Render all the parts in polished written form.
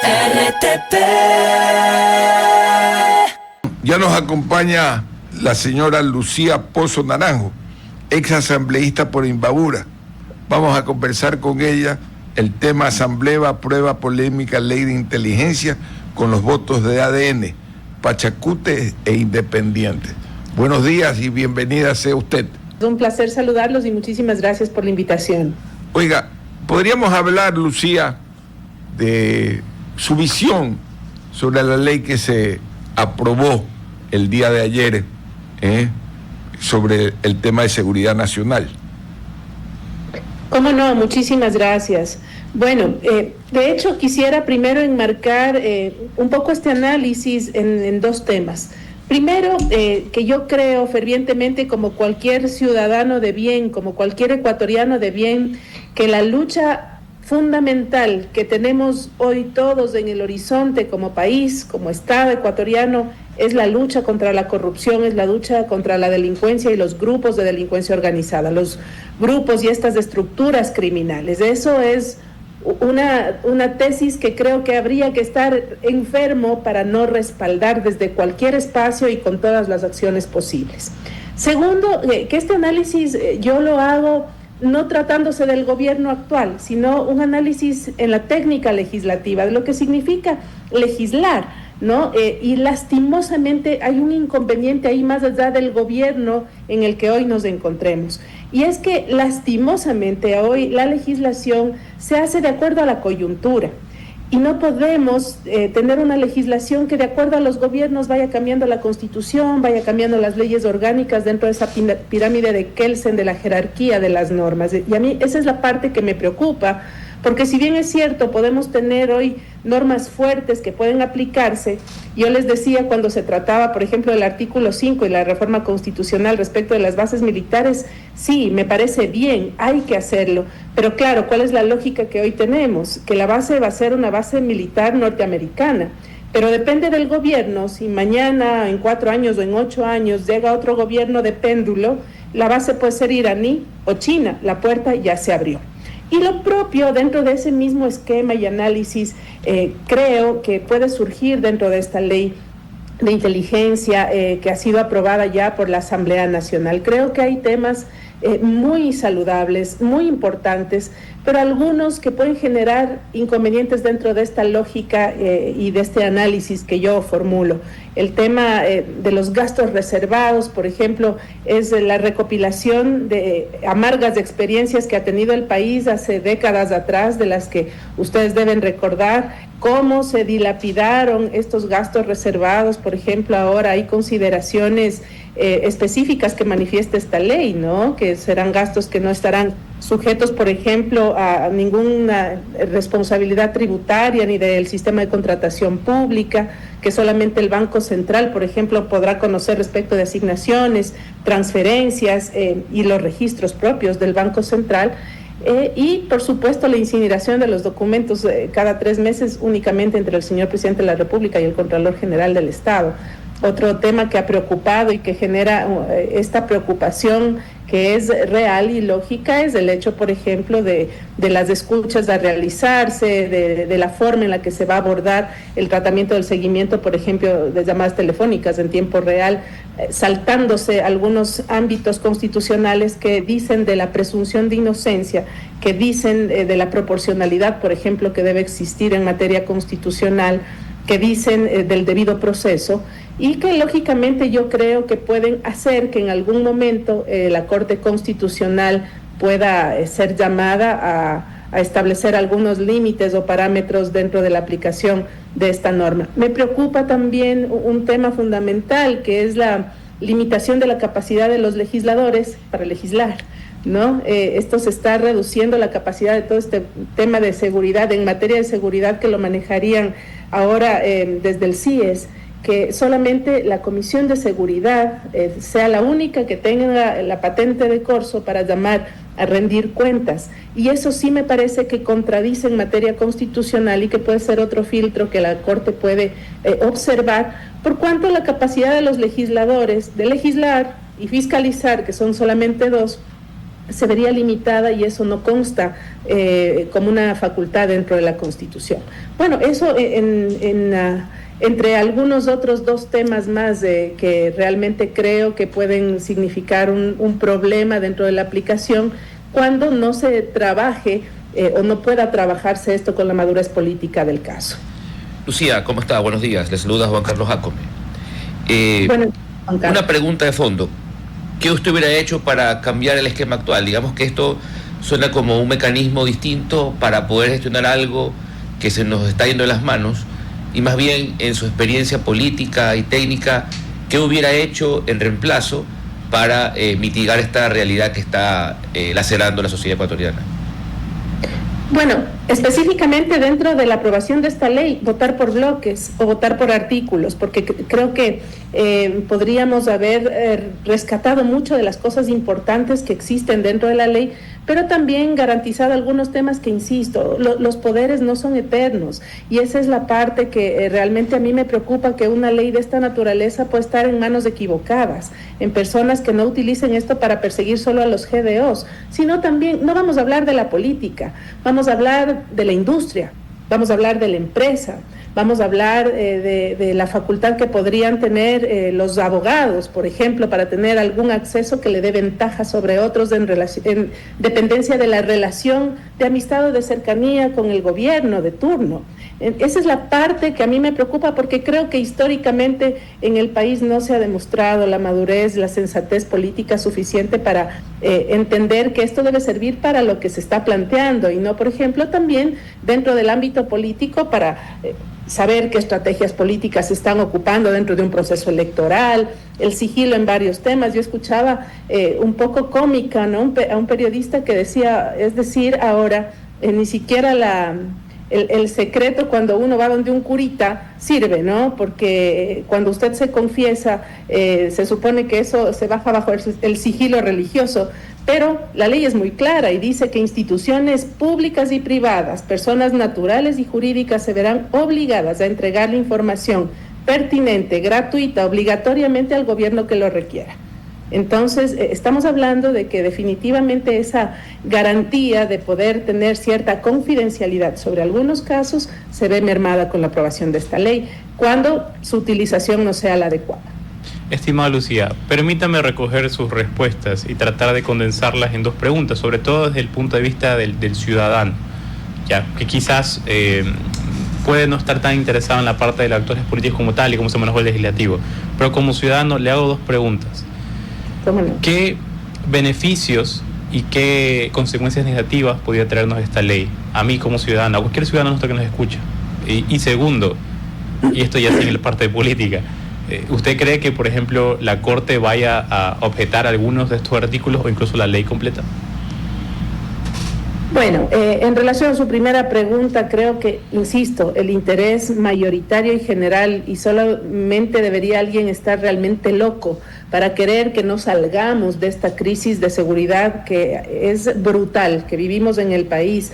RTP. Ya nos acompaña la señora Lucía Pozo Naranjo, ex asambleísta por Imbabura. Vamos a conversar con ella el tema Asamblea aprueba polémica ley de inteligencia con los votos de ADN, Pachacute e Independiente. Buenos días y bienvenida sea usted. Es un placer saludarlos y muchísimas gracias por la invitación. Oiga, podríamos hablar, Lucía, de su visión sobre la ley que se aprobó el día de ayer sobre el tema de seguridad nacional. ¿Cómo no? Muchísimas gracias. Bueno, de hecho quisiera primero enmarcar un poco este análisis en dos temas. Primero, que yo creo fervientemente, como cualquier ciudadano de bien, como cualquier ecuatoriano de bien, que la lucha fundamental que tenemos hoy todos en el horizonte como país, como Estado ecuatoriano, es la lucha contra la corrupción, es la lucha contra la delincuencia y los grupos de delincuencia organizada, los grupos y estas estructuras criminales. Eso es una tesis que creo que habría que estar enfermo para no respaldar desde cualquier espacio y con todas las acciones posibles. Segundo, que este análisis yo lo hago no tratándose del gobierno actual, sino un análisis en la técnica legislativa, de lo que significa legislar, ¿no? Y lastimosamente hay un inconveniente ahí más allá del gobierno en el que hoy nos encontremos. Y es que lastimosamente hoy la legislación se hace de acuerdo a la coyuntura. Y no podemos tener una legislación que de acuerdo a los gobiernos vaya cambiando la Constitución, vaya cambiando las leyes orgánicas dentro de esa pirámide de Kelsen, de la jerarquía de las normas. Y a mí esa es la parte que me preocupa, porque si bien es cierto, podemos tener hoy normas fuertes que pueden aplicarse. Yo les decía cuando se trataba, por ejemplo, del artículo 5 y la reforma constitucional respecto de las bases militares, sí, me parece bien, hay que hacerlo. Pero claro, ¿cuál es la lógica que hoy tenemos? Que la base va a ser una base militar norteamericana. Pero depende del gobierno, si mañana, en 4 años o en 8 años llega otro gobierno de péndulo, la base puede ser iraní o China, la puerta ya se abrió. Y lo propio dentro de ese mismo esquema y análisis creo que puede surgir dentro de esta ley de inteligencia que ha sido aprobada ya por la Asamblea Nacional. Creo que hay temas muy saludables, muy importantes, pero algunos que pueden generar inconvenientes dentro de esta lógica y de este análisis que yo formulo. El tema de los gastos reservados, por ejemplo, es la recopilación de amargas experiencias que ha tenido el país hace décadas atrás, de las que ustedes deben recordar cómo se dilapidaron estos gastos reservados. Por ejemplo, ahora hay consideraciones específicas que manifiesta esta ley, ¿no? Que serán gastos que no estarán sujetos, por ejemplo, a ninguna responsabilidad tributaria ni del sistema de contratación pública, que solamente el Banco Central, por ejemplo, podrá conocer respecto de asignaciones, transferencias y los registros propios del Banco Central. Y, por supuesto, la incineración de los documentos cada 3 meses únicamente entre el señor presidente de la República y el Contralor General del Estado. Otro tema que ha preocupado y que genera esta preocupación que es real y lógica es el hecho, por ejemplo, de las escuchas a realizarse, de la forma en la que se va a abordar el tratamiento del seguimiento, por ejemplo, de llamadas telefónicas en tiempo real, saltándose algunos ámbitos constitucionales que dicen de la presunción de inocencia, que dicen de la proporcionalidad, por ejemplo, que debe existir en materia constitucional, que dicen del debido proceso, y que lógicamente yo creo que pueden hacer que en algún momento la Corte Constitucional pueda ser llamada a establecer algunos límites o parámetros dentro de la aplicación de esta norma. Me preocupa también un tema fundamental, que es la limitación de la capacidad de los legisladores para legislar, ¿no? Esto se está reduciendo la capacidad de todo este tema de seguridad, en materia de seguridad, que lo manejarían ahora desde el CIES, que solamente la Comisión de Seguridad sea la única que tenga la patente de corso para llamar a rendir cuentas. Y eso sí me parece que contradice en materia constitucional y que puede ser otro filtro que la Corte puede observar, por cuanto la capacidad de los legisladores de legislar y fiscalizar, que son solamente 2, se vería limitada y eso no consta como una facultad dentro de la Constitución. Bueno, eso entre algunos otros dos temas más que realmente creo que pueden significar un problema dentro de la aplicación cuando no se trabaje o no pueda trabajarse esto con la madurez política del caso. Lucía, ¿cómo está? Buenos días. Le saluda Juan Carlos Jácome. Bueno, Juan Carlos. Una pregunta de fondo. ¿Qué usted hubiera hecho para cambiar el esquema actual? Digamos que esto suena como un mecanismo distinto para poder gestionar algo que se nos está yendo de las manos, y más bien en su experiencia política y técnica, ¿qué hubiera hecho en reemplazo para mitigar esta realidad que está lacerando la sociedad ecuatoriana? Bueno, específicamente dentro de la aprobación de esta ley, votar por bloques o votar por artículos, porque creo que podríamos haber rescatado mucho de las cosas importantes que existen dentro de la ley, pero también garantizado algunos temas que, insisto, los poderes no son eternos, y esa es la parte que realmente a mí me preocupa, que una ley de esta naturaleza puede estar en manos equivocadas, en personas que no utilicen esto para perseguir solo a los GDOs, sino también, no vamos a hablar de la política, vamos a hablar de la industria, vamos a hablar de la empresa, vamos a hablar de la facultad que podrían tener los abogados, por ejemplo, para tener algún acceso que le dé ventaja sobre otros en dependencia de la relación de amistad o de cercanía con el gobierno de turno. Esa es la parte que a mí me preocupa, porque creo que históricamente en el país no se ha demostrado la madurez, la sensatez política suficiente para entender que esto debe servir para lo que se está planteando, y no, por ejemplo, también dentro del ámbito político para saber qué estrategias políticas se están ocupando dentro de un proceso electoral, el sigilo en varios temas. Yo escuchaba un poco cómica, ¿no?, a un periodista que decía, es decir, ahora ni siquiera el secreto cuando uno va donde un curita sirve, ¿no? Porque cuando usted se confiesa, se supone que eso se baja bajo el sigilo religioso, pero la ley es muy clara y dice que instituciones públicas y privadas, personas naturales y jurídicas, se verán obligadas a entregar la información pertinente, gratuita, obligatoriamente al gobierno que lo requiera. Entonces, estamos hablando de que definitivamente esa garantía de poder tener cierta confidencialidad sobre algunos casos se ve mermada con la aprobación de esta ley, cuando su utilización no sea la adecuada. Estimada Lucía, permítame recoger sus respuestas y tratar de condensarlas en dos preguntas, sobre todo desde el punto de vista del ciudadano, ya que quizás puede no estar tan interesado en la parte de los actores políticos como tal y cómo se manejó el legislativo, pero como ciudadano le hago dos preguntas. ¿Cómo no? ¿Qué beneficios y qué consecuencias negativas podría traernos esta ley a mí como ciudadano, a cualquier ciudadano nuestro que nos escucha? Y segundo, y esto ya es en la parte de política, ¿usted cree que, por ejemplo, la Corte vaya a objetar algunos de estos artículos o incluso la ley completa? Bueno, en relación a su primera pregunta, creo que, insisto, el interés mayoritario y general, y solamente debería alguien estar realmente loco para querer que no salgamos de esta crisis de seguridad que es brutal, que vivimos en el país,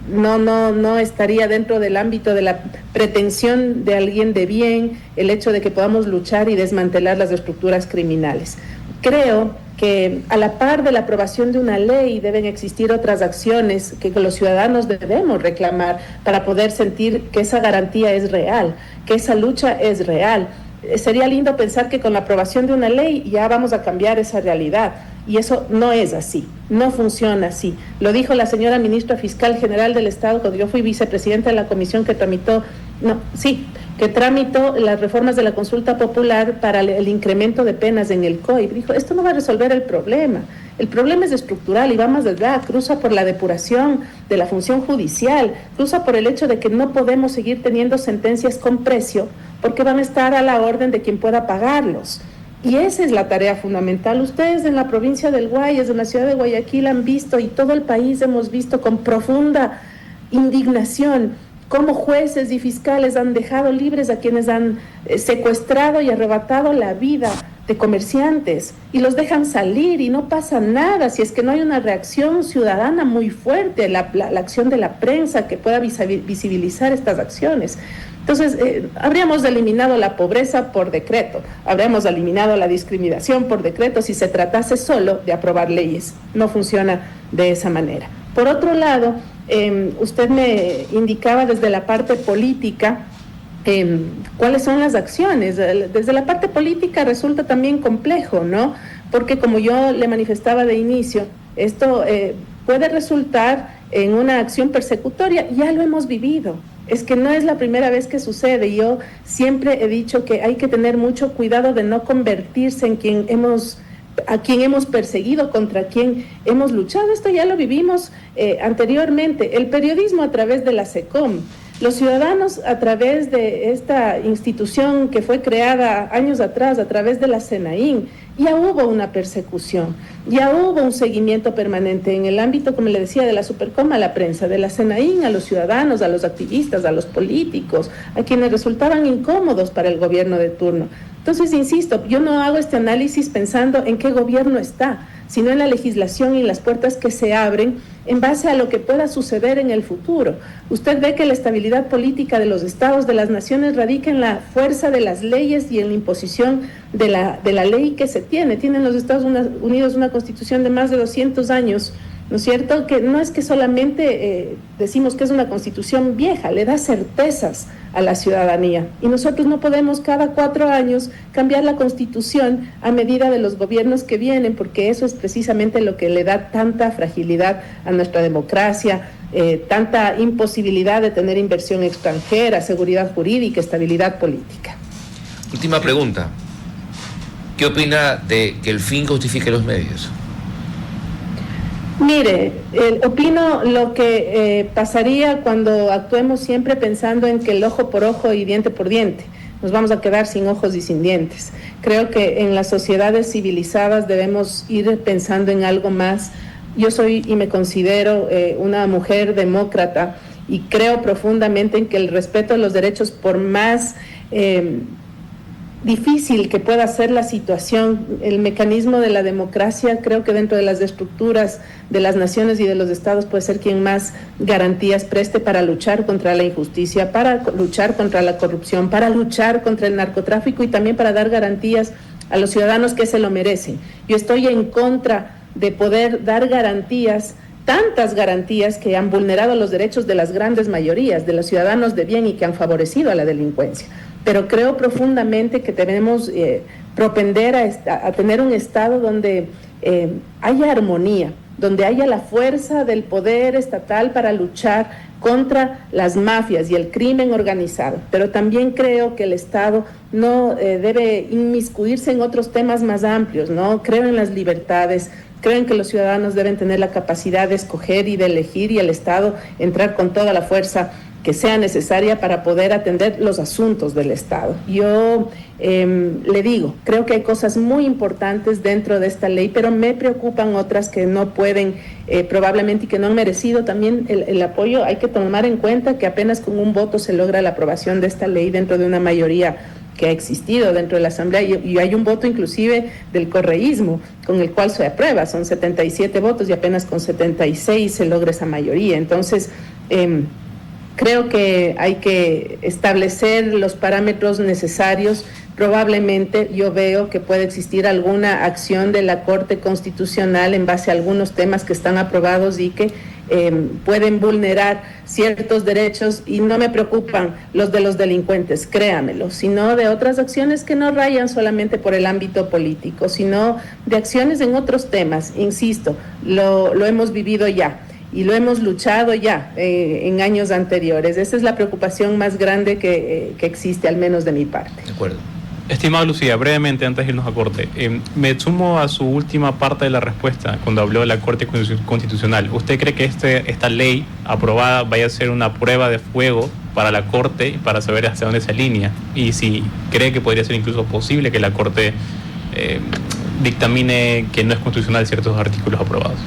no estaría dentro del ámbito de la pretensión de alguien de bien el hecho de que podamos luchar y desmantelar las estructuras criminales. Creo que a la par de la aprobación de una ley deben existir otras acciones que los ciudadanos debemos reclamar para poder sentir que esa garantía es real, que esa lucha es real. Sería lindo pensar que con la aprobación de una ley ya vamos a cambiar esa realidad, y eso no es así, no funciona así. Lo dijo la señora ministra fiscal general del Estado cuando yo fui vicepresidenta de la comisión que tramitó las reformas de la consulta popular para el incremento de penas en el COIP. Dijo, esto no va a resolver el problema es estructural y va más allá, cruza por la depuración de la función judicial, cruza por el hecho de que no podemos seguir teniendo sentencias con precio porque van a estar a la orden de quien pueda pagarlos. Y esa es la tarea fundamental. Ustedes en la provincia del Guayas, en la ciudad de Guayaquil, han visto, y todo el país hemos visto con profunda indignación, cómo jueces y fiscales han dejado libres a quienes han secuestrado y arrebatado la vida de comerciantes y los dejan salir y no pasa nada si es que no hay una reacción ciudadana muy fuerte, la acción de la prensa que pueda visibilizar estas acciones. Entonces, habríamos eliminado la pobreza por decreto, habríamos eliminado la discriminación por decreto si se tratase solo de aprobar leyes. No funciona de esa manera. Por otro lado, usted me indicaba desde la parte política cuáles son las acciones. Desde la parte política resulta también complejo, ¿no? Porque como yo le manifestaba de inicio, esto puede resultar en una acción persecutoria. Ya lo hemos vivido. Es que no es la primera vez que sucede. Yo siempre he dicho que hay que tener mucho cuidado de no convertirse en a quien hemos perseguido, contra quien hemos luchado. Esto ya lo vivimos anteriormente. El periodismo a través de la SECOM, los ciudadanos a través de esta institución que fue creada años atrás, a través de la SENAIN, ya hubo una persecución, ya hubo un seguimiento permanente en el ámbito, como le decía, de la Supercom a la prensa, de la SENAIN a los ciudadanos, a los activistas, a los políticos, a quienes resultaban incómodos para el gobierno de turno. Entonces, insisto, yo no hago este análisis pensando en qué gobierno está, sino en la legislación y las puertas que se abren en base a lo que pueda suceder en el futuro. Usted ve que la estabilidad política de los estados, de las naciones, radica en la fuerza de las leyes y en la imposición de la ley que se tiene. Tienen los Estados Unidos una constitución de más de 200 años, ¿no es cierto? Que no es que solamente decimos que es una constitución vieja, le da certezas a la ciudadanía. Y nosotros no podemos cada 4 años cambiar la constitución a medida de los gobiernos que vienen, porque eso es precisamente lo que le da tanta fragilidad a nuestra democracia, tanta imposibilidad de tener inversión extranjera, seguridad jurídica, estabilidad política. Última pregunta. ¿Qué opina de que el fin justifique los medios? Mire, opino lo que pasaría cuando actuemos siempre pensando en que el ojo por ojo y diente por diente. Nos vamos a quedar sin ojos y sin dientes. Creo que en las sociedades civilizadas debemos ir pensando en algo más. Yo soy y me considero una mujer demócrata y creo profundamente en que el respeto a los derechos, por más difícil que pueda ser la situación, el mecanismo de la democracia, creo que dentro de las estructuras de las naciones y de los estados puede ser quien más garantías preste para luchar contra la injusticia, para luchar contra la corrupción, para luchar contra el narcotráfico y también para dar garantías a los ciudadanos que se lo merecen. Yo estoy en contra de poder dar garantías, tantas garantías que han vulnerado los derechos de las grandes mayorías, de los ciudadanos de bien y que han favorecido a la delincuencia. Pero creo profundamente que debemos propender a tener un Estado donde haya armonía, donde haya la fuerza del poder estatal para luchar contra las mafias y el crimen organizado. Pero también creo que el Estado no debe inmiscuirse en otros temas más amplios, ¿no? Creo en las libertades, creo en que los ciudadanos deben tener la capacidad de escoger y de elegir, y el Estado entrar con toda la fuerza que sea necesaria para poder atender los asuntos del Estado. Yo le digo, creo que hay cosas muy importantes dentro de esta ley, pero me preocupan otras que no pueden probablemente y que no han merecido también el apoyo. Hay que tomar en cuenta que apenas con un voto se logra la aprobación de esta ley dentro de una mayoría que ha existido dentro de la Asamblea, y hay un voto inclusive del correísmo con el cual se aprueba, son 77 votos y apenas con 76 se logra esa mayoría. Entonces, creo que hay que establecer los parámetros necesarios. Probablemente yo veo que puede existir alguna acción de la Corte Constitucional en base a algunos temas que están aprobados y que pueden vulnerar ciertos derechos, y no me preocupan los de los delincuentes, créamelo, sino de otras acciones que no rayan solamente por el ámbito político, sino de acciones en otros temas. Insisto, lo hemos vivido ya y lo hemos luchado ya en años anteriores. Esa es la preocupación más grande que existe, al menos de mi parte. De acuerdo. Estimado Lucía, brevemente antes de irnos a corte, me sumo a su última parte de la respuesta cuando habló de la Corte Constitucional. ¿Usted cree que esta ley aprobada vaya a ser una prueba de fuego para la Corte para saber hacia dónde se alinea? Y si cree que podría ser incluso posible que la Corte dictamine que no es constitucional ciertos artículos aprobados.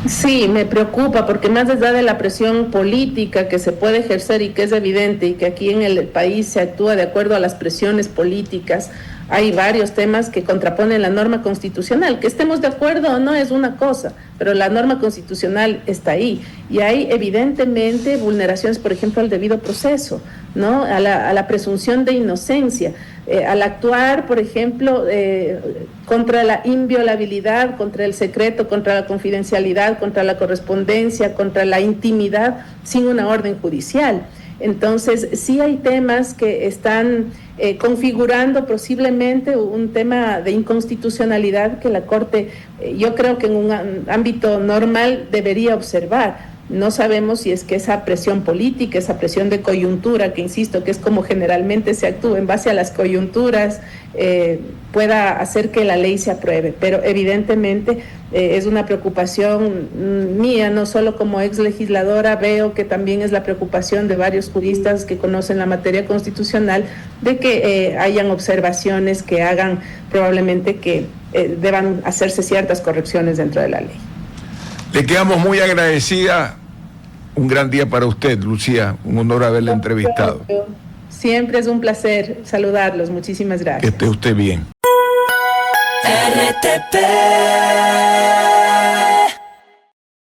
Sí, me preocupa, porque más allá de la presión política que se puede ejercer y que es evidente, y que aquí en el país se actúa de acuerdo a las presiones políticas, hay varios temas que contraponen la norma constitucional. Que estemos de acuerdo o no es una cosa, pero la norma constitucional está ahí. Y hay evidentemente vulneraciones, por ejemplo, al debido proceso, ¿no? A la presunción de inocencia. Al actuar, por ejemplo, contra la inviolabilidad, contra el secreto, contra la confidencialidad, contra la correspondencia, contra la intimidad, sin una orden judicial. Entonces, sí hay temas que están configurando posiblemente un tema de inconstitucionalidad que la Corte, yo creo que en un ámbito normal debería observar. No sabemos si es que esa presión política, esa presión de coyuntura, que insisto, que es como generalmente se actúa en base a las coyunturas, pueda hacer que la ley se apruebe. Pero evidentemente es una preocupación mía, no solo como ex legisladora, veo que también es la preocupación de varios juristas que conocen la materia constitucional, de que hayan observaciones que hagan probablemente que deban hacerse ciertas correcciones dentro de la ley. Le quedamos muy agradecida. Un gran día para usted, Lucía. Un honor haberla entrevistado. Siempre es un placer saludarlos. Muchísimas gracias. Que esté usted bien. RTP